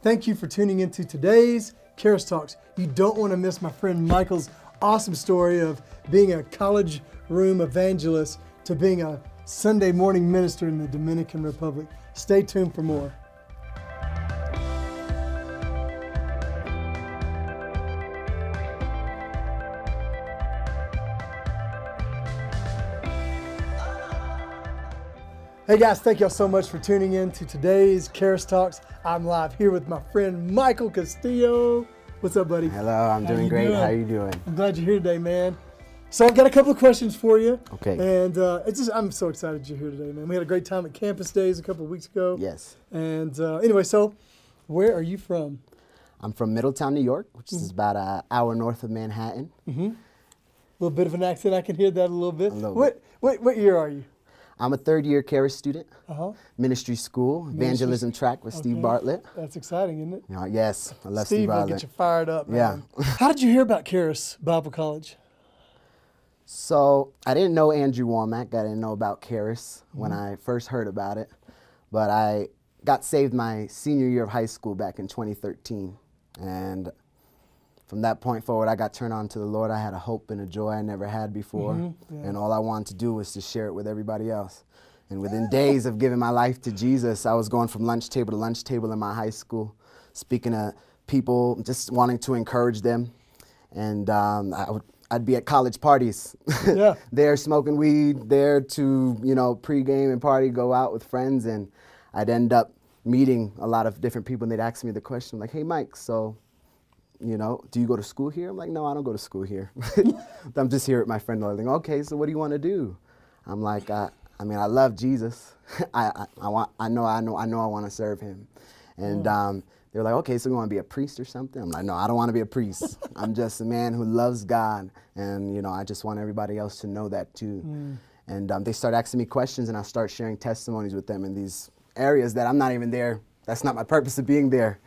Thank you for tuning into today's Charis Talks. You don't want to miss my friend Michael's awesome story of being a college room evangelist to being a Sunday morning minister in the Dominican Republic. Stay tuned for more. Hey guys, thank y'all so much for tuning in to today's Charis Talks. I'm live here with my friend Michael Castillo. What's up, buddy? Hello, I'm doing great. How are you doing? I'm glad you're here today, man. So I've got a couple of questions for you. Okay. And I'm so excited you're here today, man. We had a great time at Campus Days a couple of weeks ago. Yes. And anyway, so where are you from? I'm from Middletown, New York, which is about an hour north of Manhattan. A little bit of an accent. I can hear that a little bit. A little bit. What year are you? I'm a third-year Charis student, ministry school, evangelism track with Steve Bartlett. That's exciting, isn't it? Yes, I love Steve Steve will Bartlett. get you fired up, man. Yeah. How did you hear about Charis Bible College? So I didn't know Andrew Womack. I didn't know about Charis when I first heard about it. But I got saved my senior year of high school back in 2013. And from that point forward, I got turned on to the Lord. I had a hope and a joy I never had before. And all I wanted to do was to share it with everybody else. And within days of giving my life to Jesus, I was going from lunch table to lunch table in my high school, speaking to people, just wanting to encourage them. And I'd be at college parties, there smoking weed, there to, pregame and party, go out with friends. And I'd end up meeting a lot of different people, and they'd ask me the question, like, hey, Mike, so, do you go to school here? I'm like, no, I don't go to school here. I'm just here with my friend. They're like, okay, so what do you want to do? I'm like, I love Jesus. I know I want to serve him. And they're like, okay, so you want to be a priest or something? I'm like, no, I don't want to be a priest. I'm just a man who loves God. And, I just want everybody else to know that too. And they start asking me questions, and I start sharing testimonies with them in these areas that I'm not even there. That's not my purpose of being there.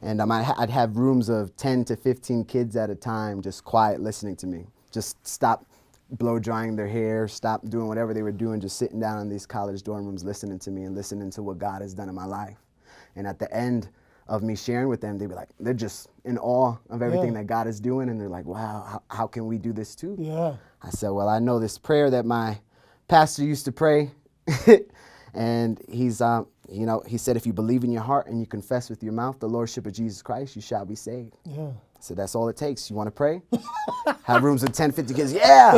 And I'd have rooms of 10 to 15 kids at a time, just quiet, listening to me. Just stop blow drying their hair, stop doing whatever they were doing, just sitting down in these college dorm rooms, listening to me and listening to what God has done in my life. And at the end of me sharing with them, they'd be like, they're just in awe of everything that God is doing. And they're like, wow, how can we do this too? Yeah. I said, well, I know this prayer that my pastor used to pray. And he said, if you believe in your heart and you confess with your mouth the Lordship of Jesus Christ, you shall be saved. Yeah. So that's all it takes. You want to pray? Have rooms of 10, 50 kids. Yeah.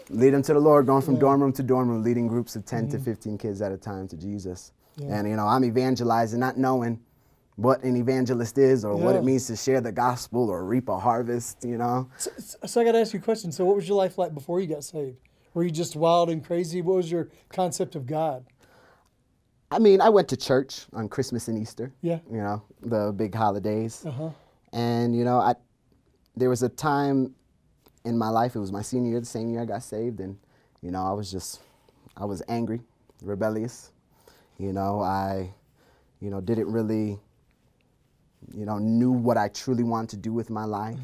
Lead them to the Lord, going from dorm room to dorm room, leading groups of 10 to 15 kids at a time to Jesus. Yeah. And, I'm evangelizing, not knowing what an evangelist is or what it means to share the gospel or reap a harvest, So I got to ask you a question. So what was your life like before you got saved? Were you just wild and crazy? What was your concept of God? I went to church on Christmas and Easter. Yeah. The big holidays. And, there was a time in my life, it was my senior year, the same year I got saved. And, I was angry, rebellious. I, didn't really, knew what I truly wanted to do with my life.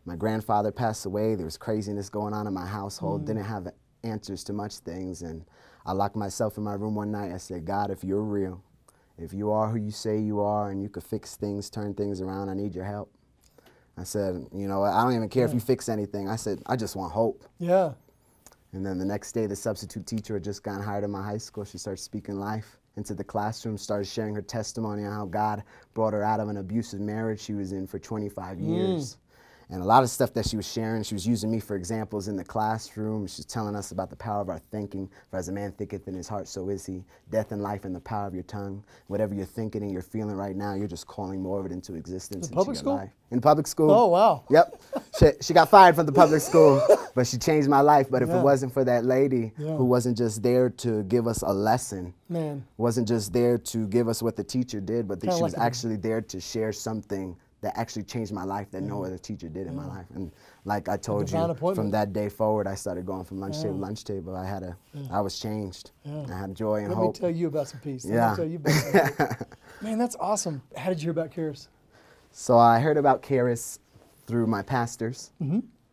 My grandfather passed away. There was craziness going on in my household. Didn't have answers to much things. And I locked myself in my room one night. I said, God, if you're real, if you are who you say you are and you could fix things, turn things around, I need your help. I said, I don't even care if you fix anything. I said, I just want hope. Yeah. And then the next day, the substitute teacher had just gotten hired in my high school. She started speaking life into the classroom, started sharing her testimony on how God brought her out of an abusive marriage she was in for 25 years. And a lot of stuff that she was sharing, she was using me for examples in the classroom. She was telling us about the power of our thinking. For as a man thinketh in his heart, so is he. Death and life in the power of your tongue. Whatever you're thinking and you're feeling right now, you're just calling more of it into existence. In public school? Life. In public school. Oh, wow. Yep. She got fired from the public school, but she changed my life. But if it wasn't for that lady who wasn't just there to give us a lesson, wasn't just there to give us what the teacher did, but that she was actually there to share something that actually changed my life that no other teacher did in my life. And like I told you, from that day forward, I started going from lunch table to lunch table. I was changed. I had joy and hope. Let me tell you about some peace. Let me tell you about some peace. Man, that's awesome. How did you hear about Charis? So I heard about Charis through my pastors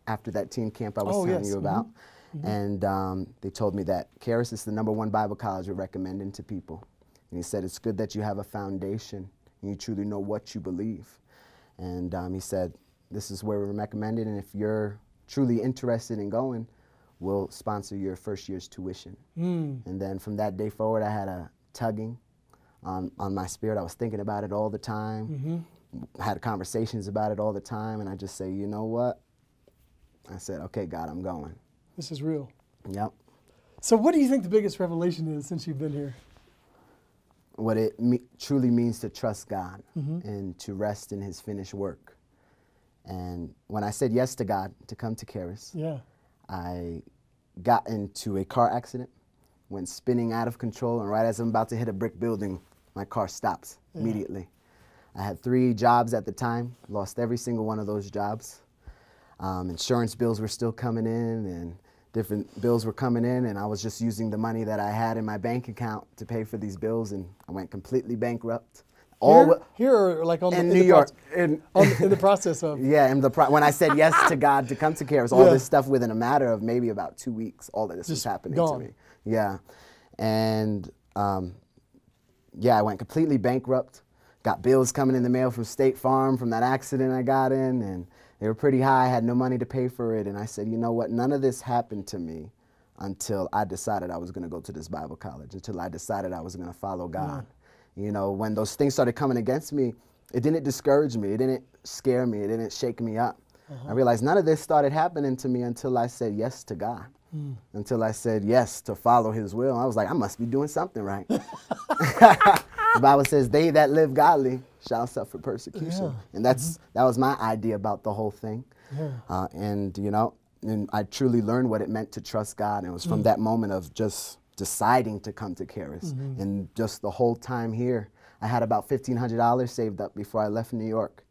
after that teen camp I was telling you about. And they told me that Charis is the #1 Bible college we're recommending to people. And he said, it's good that you have a foundation and you truly know what you believe. And he said, this is where we're recommended, and if you're truly interested in going, we'll sponsor your first year's tuition. And then from that day forward, I had a tugging on my spirit. I was thinking about it all the time, had conversations about it all the time, and I just say, you know what? I said, okay, God, I'm going. This is real. Yep. So what do you think the biggest revelation is since you've been here? What it truly means to trust God and to rest in his finished work. And when I said yes to God to come to Charis, I got into a car accident, went spinning out of control, and right as I'm about to hit a brick building, my car stops immediately. I had 3 jobs at the time, lost every single one of those jobs. Insurance bills were still coming in, and different bills were coming in, and I was just using the money that I had in my bank account to pay for these bills, and I went completely bankrupt. Here or like in New York. In the process of? Yeah, when I said yes to God to come to Charis, all this stuff within a matter of maybe about 2 weeks, all of this was happening to me. Yeah. And yeah, I went completely bankrupt, got bills coming in the mail from State Farm from that accident I got in, and they were pretty high. I had no money to pay for it. And I said, you know what? None of this happened to me until I decided I was going to go to this Bible college, until I decided I was going to follow God. You know, when those things started coming against me, it didn't discourage me. It didn't scare me. It didn't shake me up. I realized none of this started happening to me until I said yes to God, until I said yes to follow his will. I was like, I must be doing something right. The Bible says, they that live godly shall suffer persecution. And that was my idea about the whole thing. And, you know, and I truly learned what it meant to trust God. And it was from that moment of just deciding to come to Charis. And just the whole time here, I had about $1,500 saved up before I left New York.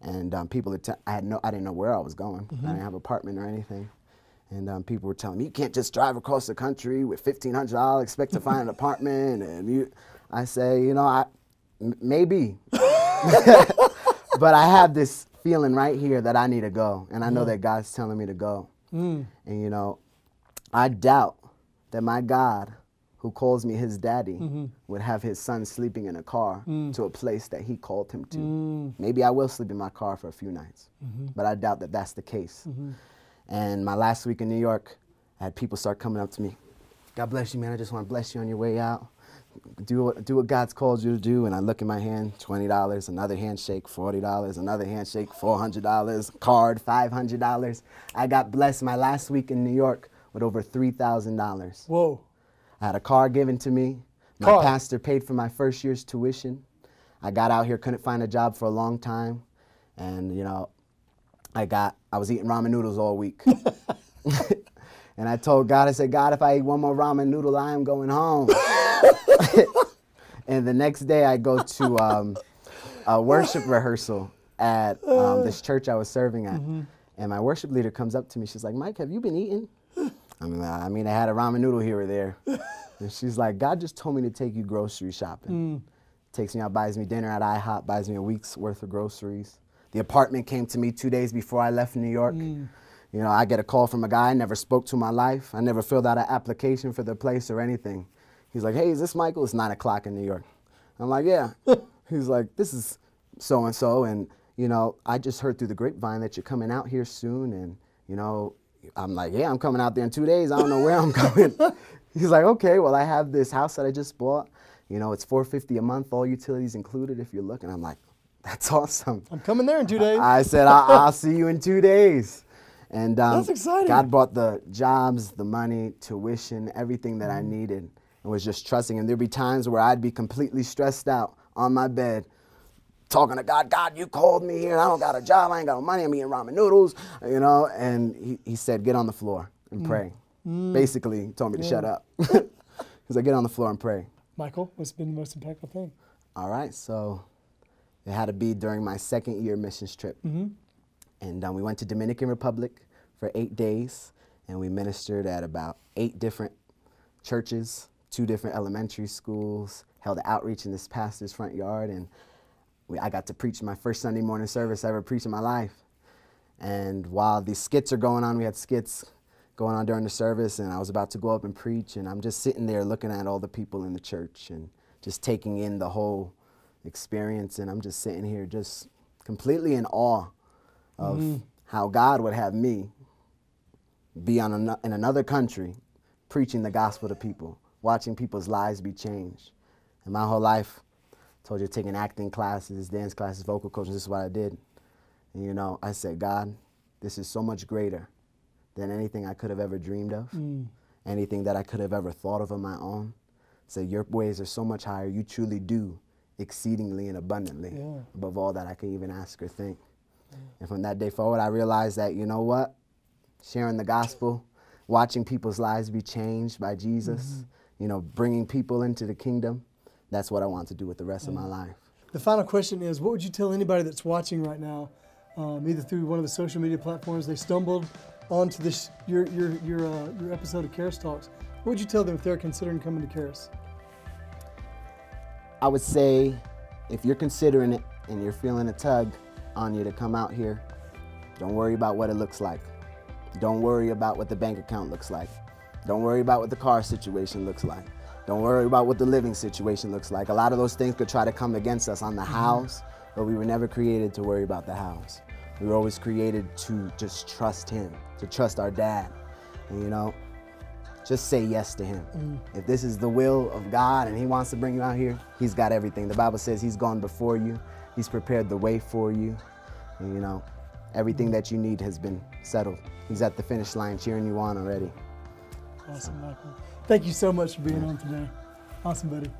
And people, I didn't know where I was going. I didn't have an apartment or anything. And people were telling me, you can't just drive across the country with $1,500, expect to find an apartment. And I say, you know, maybe. But I have this feeling right here that I need to go. And I know that God's telling me to go. And, you know, I doubt that my God, who calls me his daddy, would have his son sleeping in a car to a place that he called him to. Maybe I will sleep in my car for a few nights, but I doubt that that's the case. And my last week in New York, I had people start coming up to me. God bless you, man. I just want to bless you on your way out. Do what God's called you to do. And I look in my hand, $20, another handshake, $40, another handshake, $400, card, $500. I got blessed my last week in New York with over $3,000. Whoa. I had a car given to me. My pastor paid for my first year's tuition. I got out here, couldn't find a job for a long time. And, you know, I was eating ramen noodles all week. And I told God, I said, God, if I eat one more ramen noodle, I am going home. And the next day I go to a worship rehearsal at this church I was serving at. And my worship leader comes up to me. She's like, Mike, have you been eating? I mean, I had a ramen noodle here or there. And she's like, God just told me to take you grocery shopping. Takes me out, buys me dinner at IHOP, buys me a week's worth of groceries. The apartment came to me 2 days before I left New York. You know, I get a call from a guy I never spoke to in my life. I never filled out an application for the place or anything. He's like, hey, is this Michael? It's 9 o'clock in New York. I'm like, yeah. He's like, this is so-and-so. And, you know, I just heard through the grapevine that you're coming out here soon. And, you know, I'm like, yeah, I'm coming out there in 2 days. I don't know where I'm going. He's like, okay, well, I have this house that I just bought. You know, it's $450 a month, all utilities included if you're looking. I'm like, that's awesome. I'm coming there in 2 days. I said, I'll see you in 2 days. And that's exciting. God brought the jobs, the money, tuition, everything that I needed, and was just trusting. And there'd be times where I'd be completely stressed out on my bed, talking to God, God, you called me here. I don't got a job. I ain't got no money. I'm eating ramen noodles, you know. And he said, get on the floor and pray. Basically, he told me to shut up. He's like, get on the floor and pray. Michael, what's been the most impactful thing? All right, so it had to be during my second year missions trip. And we went to Dominican Republic for 8 days, and we ministered at about 8 different churches, 2 different elementary schools, held an outreach in this pastor's front yard, and I got to preach my first Sunday morning service I ever preached in my life. And while these skits are going on, we had skits going on during the service, and I was about to go up and preach, and I'm just sitting there looking at all the people in the church and just taking in the whole experience, and I'm just sitting here just completely in awe of how God would have me be in another country preaching the gospel to people, watching people's lives be changed. And my whole life, I told you, taking acting classes, dance classes, vocal coaching, this is what I did. And, you know, I said, God, this is so much greater than anything I could have ever dreamed of, anything that I could have ever thought of on my own. So your ways are so much higher. You truly do exceedingly and abundantly above all that I could even ask or think. And from that day forward, I realized that, you know what, sharing the gospel, watching people's lives be changed by Jesus, you know, bringing people into the kingdom, that's what I want to do with the rest of my life. The final question is, what would you tell anybody that's watching right now, either through one of the social media platforms, they stumbled onto this your episode of Charis Talks? What would you tell them if they're considering coming to Charis? I would say, if you're considering it and you're feeling a tug on you to come out here, don't worry about what it looks like. Don't worry about what the bank account looks like. Don't worry about what the car situation looks like. Don't worry about what the living situation looks like. A lot of those things could try to come against us on the hows, but we were never created to worry about the hows. We were always created to just trust Him, to trust our dad. And, you know, just say yes to Him. If this is the will of God and He wants to bring you out here, He's got everything. The Bible says He's gone before you. He's prepared the way for you. And, you know, everything that you need has been settled. He's at the finish line cheering you on already. Awesome, Michael. Thank you so much for being on today. Awesome, buddy.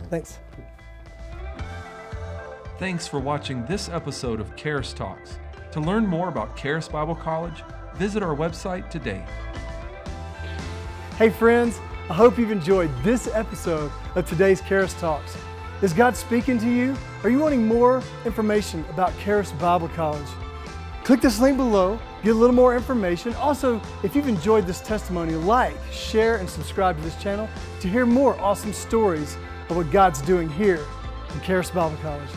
Thanks. Thanks for watching this episode of Charis Talks. To learn more about Charis Bible College, visit our website today. Hey friends, I hope you've enjoyed this episode of today's Charis Talks. Is God speaking to you? Are you wanting more information about Charis Bible College? Click this link below, get a little more information. Also, if you've enjoyed this testimony, like, share, and subscribe to this channel to hear more awesome stories of what God's doing here in Charis Bible College.